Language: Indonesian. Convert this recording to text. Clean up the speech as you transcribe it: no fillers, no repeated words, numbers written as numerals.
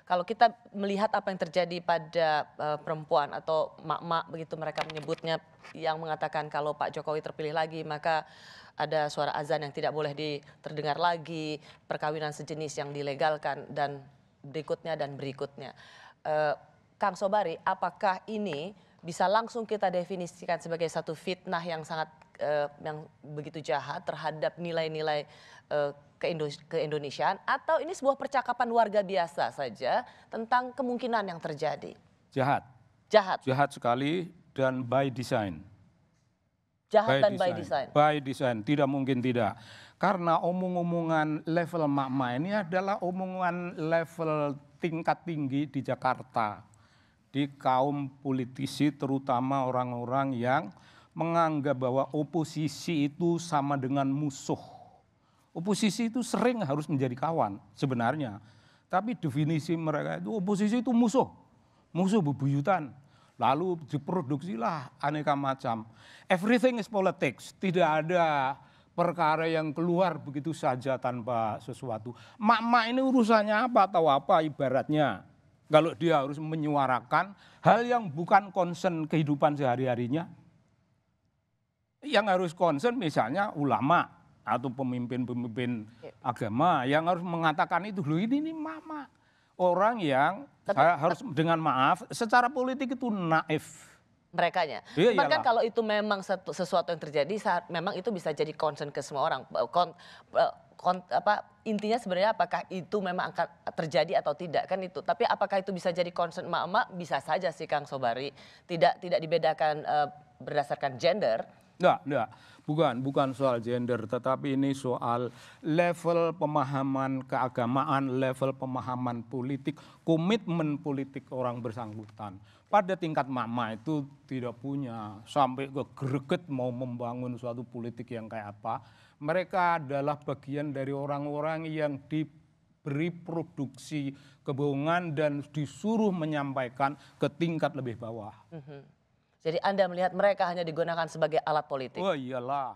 kalau kita melihat apa yang terjadi pada perempuan atau mak-mak begitu mereka menyebutnya, yang mengatakan kalau Pak Jokowi terpilih lagi maka ada suara azan yang tidak boleh terdengar lagi, perkawinan sejenis yang dilegalkan dan berikutnya. Kang Sobari, apakah ini bisa langsung kita definisikan sebagai satu fitnah yang sangat yang begitu jahat terhadap nilai-nilai keindonesiaan, atau ini sebuah percakapan warga biasa saja tentang kemungkinan yang terjadi? Jahat. Jahat. Jahat sekali dan by design. Jahat dan by design. By design, tidak mungkin tidak. Karena omong-omongan level mak-mak ini adalah omongan level tingkat tinggi di Jakarta. Di kaum politisi, terutama orang-orang yang menganggap bahwa oposisi itu sama dengan musuh. Oposisi itu sering harus menjadi kawan sebenarnya. Tapi definisi mereka itu oposisi itu musuh. Musuh bebuyutan. Lalu diproduksilah aneka macam. Everything is politics. Tidak ada perkara yang keluar begitu saja tanpa sesuatu. Mak-mak ini urusannya apa atau apa ibaratnya. Kalau dia harus menyuarakan hal yang bukan concern kehidupan sehari-harinya. Yang harus concern misalnya ulama atau pemimpin-pemimpin agama yang harus mengatakan itu. Loh ini mak-mak. Orang yang harus dengan maaf secara politik itu naif. Merekanya. Cuman kan kalau itu memang sesuatu yang terjadi, memang itu bisa jadi concern ke semua orang. Intinya sebenarnya apakah itu memang akan terjadi atau tidak kan itu. Tapi apakah itu bisa jadi concern emak-emak? Bisa saja sih Kang Sobari. Tidak dibedakan berdasarkan gender. Enggak. Bukan soal gender, tetapi ini soal level pemahaman keagamaan, level pemahaman politik, komitmen politik orang bersangkutan. Pada tingkat mak-mak itu tidak punya sampai ke greget mau membangun suatu politik yang kayak apa. Mereka adalah bagian dari orang-orang yang diberi produksi kebohongan dan disuruh menyampaikan ke tingkat lebih bawah. Jadi Anda melihat mereka hanya digunakan sebagai alat politik? Oh iyalah.